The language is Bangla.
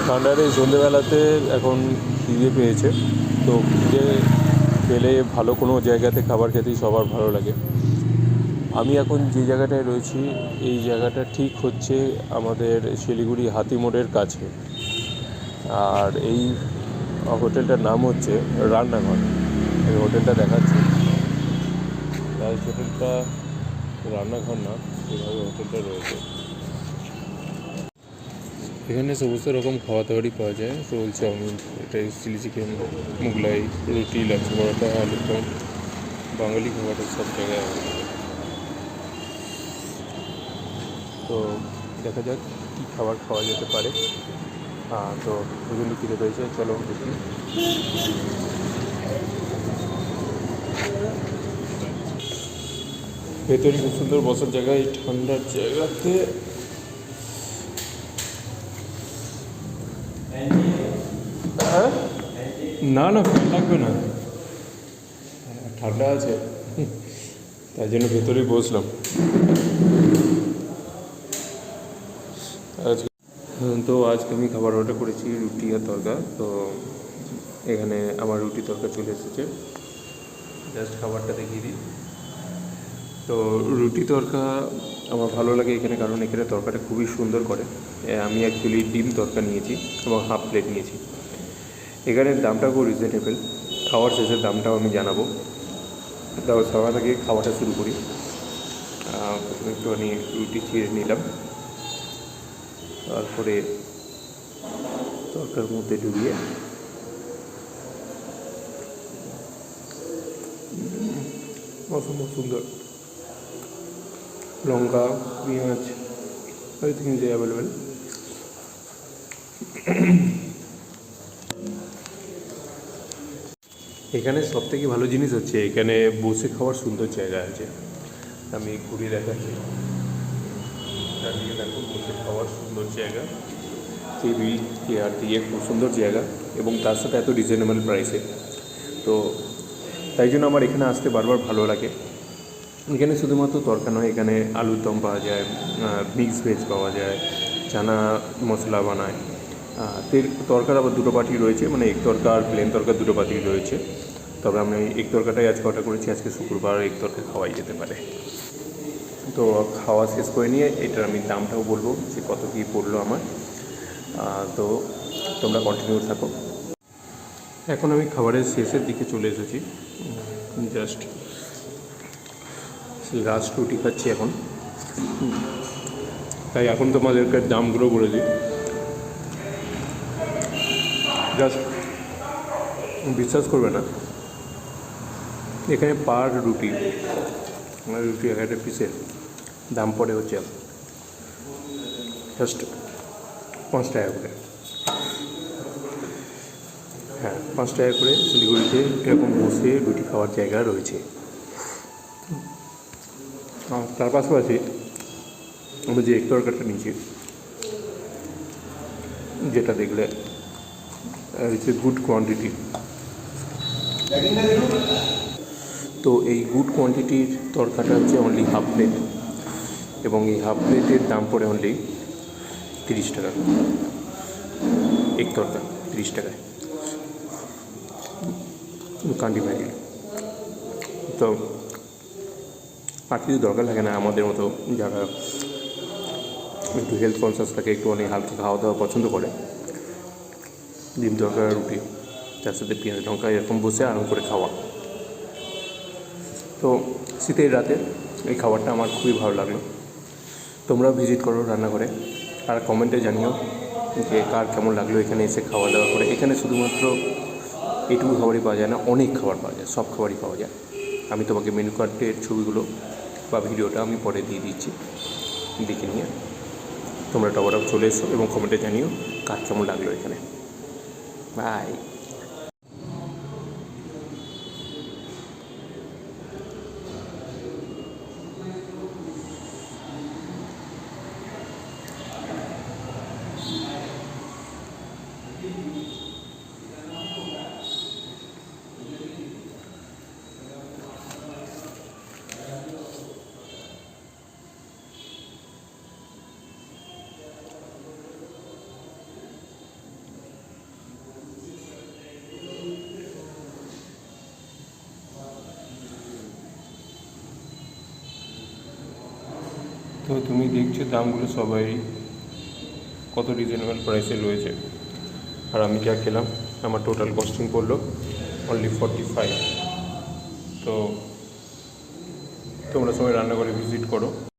ঠান্ডার এই সন্ধেবেলাতে এখন খিদে পেয়েছে, তো খিদে পেলে ভালো কোনো জায়গাতে খাবার খেতেই সবার ভালো লাগে। আমি এখন যে জায়গাটায় রয়েছি এই জায়গাটা ঠিক হচ্ছে আমাদের শিলিগুড়ি হাতিমোড়ের কাছে। আর এই হোটেলটার নাম হচ্ছে রান্নাঘর। এই হোটেলটা দেখাচ্ছি, হোটেলটা রান্নাঘর না, এভাবে হোটেলটা রয়েছে। এখানে সমস্ত রকম খাওয়া দাওয়ারই পাওয়া যায়, রোল, চাউমিন, এটাই চিলি চিকেন, মোগলাই, রুটি, লাচ্ছি পরোটা, আলুর দম, বাঙালি খাবারের সব জায়গায় আছে। তো দেখা যাক কী খাবার খাওয়া যেতে পারে। তো প্রচণ্ড খিদে পেয়েছে, চলো দেখি। ভেতরে খুব সুন্দর বসার জায়গা, এই ঠান্ডার জায়গাতে। হ্যাঁ, না না ফ্যান লাগবে না, ঠান্ডা আছে, তাই জন্য ভেতরেই বসলাম। তো আজকে আমি খাবার অর্ডার করেছি রুটি আর তরকা। তো এখানে আমার রুটি তরকা চলে এসেছে, জাস্ট খাবারটা দেখিয়ে দিই। তো রুটি তরকা আমার ভালো লাগে এখানে, কারণ এখানে তরকাটা খুবই সুন্দর করে। আমি অ্যাকচুয়ালি ডিম তরকা নিয়েছি এবং হাফ প্লেট নিয়েছি। এখানের দামটা খুব রিজনেবল, খাওয়ার শেষের দামটাও আমি জানাবো। তাও সবার আগে খাওয়াটা শুরু করি। একটুখানি রুটি ছিঁড়ে নিলাম, তারপরে তরকার মধ্যে ডুবিয়ে অসম্ভব সুন্দর। লঙ্কা, পেঁয়াজ, এভরিথিং ইজ অ্যাভেলেবেল। এখানে সবথেকে ভালো জিনিস হচ্ছে এখানে বসে খাওয়ার সুন্দর জায়গা আছে। আমি ঘুরিয়ে দেখাচ্ছি, চারদিকে দেখো বসে খাওয়ার সুন্দর জায়গা, টেবিল চেয়ার দিয়ে খুব সুন্দর জায়গা, এবং তার সাথে এত রিজনেবল প্রাইসে। তো তাই জন্য আমার এখানে আসতে বারবার ভালো লাগে। এখানে শুধুমাত্র তরকা নয়, এখানে আলুর দম পাওয়া যায়, মিক্স ভেজ পাওয়া যায়, চানা মশলা বানায়। তরকার আবার দুটো পার্টি রয়েছে, মানে এগ তরকা আর প্লেন তরকা দুটো পার্টি রয়েছে। তবে আমি এগ তরকাটাই আজকে অর্ডার করেছি, আজকে শুক্রবার, এগ তরকা খাওয়াই যেতে পারে। তো খাওয়া শেষ করে নিয়ে এটার আমি দামটাও বলবো যে কত কী পড়লো আমার। তো তোমরা কন্টিনিউ থাকো। এখন আমি খাবারের শেষের দিকে চলে এসেছি, জাস্ট লাস্ট রুটি খাচ্ছি এখন। তাই এখন তোমাদেরকে দামগুলো বলে দিই। জাস্ট বিশ্বাস করবে না, এখানে পার রুটি, রুটি একটা পিসের দাম পড়ে হচ্ছে জাস্ট 5 টাকা করে। হ্যাঁ, 5 টাকা করে শিলিগুড়িতে এরকম বসে রুটি খাওয়ার জায়গা রয়েছে। তার পাশাপাশি আমি যে এগ তরকারিটা নিয়েছি, যেটা দেখলে ইটস এ গুড কোয়ান্টিটি। তো এই গুড কোয়ান্টিটির তরকাটা হচ্ছে অনলি হাফ প্লেট, এবং এই হাফ প্লেটের দাম পড়ে অনলি 30 টাকা। এগ তরকা 30 টাকায়, কান্টি ভাই। তো আর কিছু দরকার লাগে না, আমাদের মতো যারা একটু হেলথ কনসিয়াস থাকে, একটু অনেক হালকা খাওয়া দাওয়া পছন্দ করে, ডিম তরকা, রুটি, তার সাথে পেঁয়াজ লঙ্কা এরকম বসে আরাম করে খাওয়া। তো শীতের রাতে এই খাবারটা আমার খুবই ভালো লাগলো। তোমরাও ভিজিট করো রান্নাঘরে, আর কমেন্টে জানিও যে কার কেমন লাগলো এখানে এসে খাওয়া দাওয়া করে। এখানে শুধুমাত্র এটুকু খাবারই পাওয়া যায় না, অনেক খাবার পাওয়া যায়, সব খাবারই পাওয়া যায়। আমি তোমাকে মেনু কার্ডের ছবিগুলো বা ভিডিওটা আমি পরে দিয়ে দিচ্ছি, দেখে নিয়ে তোমরা টপারও চলে এসো এবং কমেন্টে জানিও কার কেমন লাগলো এখানে। বাই। তো তুমি দেখছো দামগুলো সবাই কত রিজনেবল প্রাইসে রয়েছে। আর আমি যা খেলাম আমার টোটাল কস্টিং পড়লো অনলি 45। তো তোমরা সবাই রান্নাঘরে ভিজিট করো।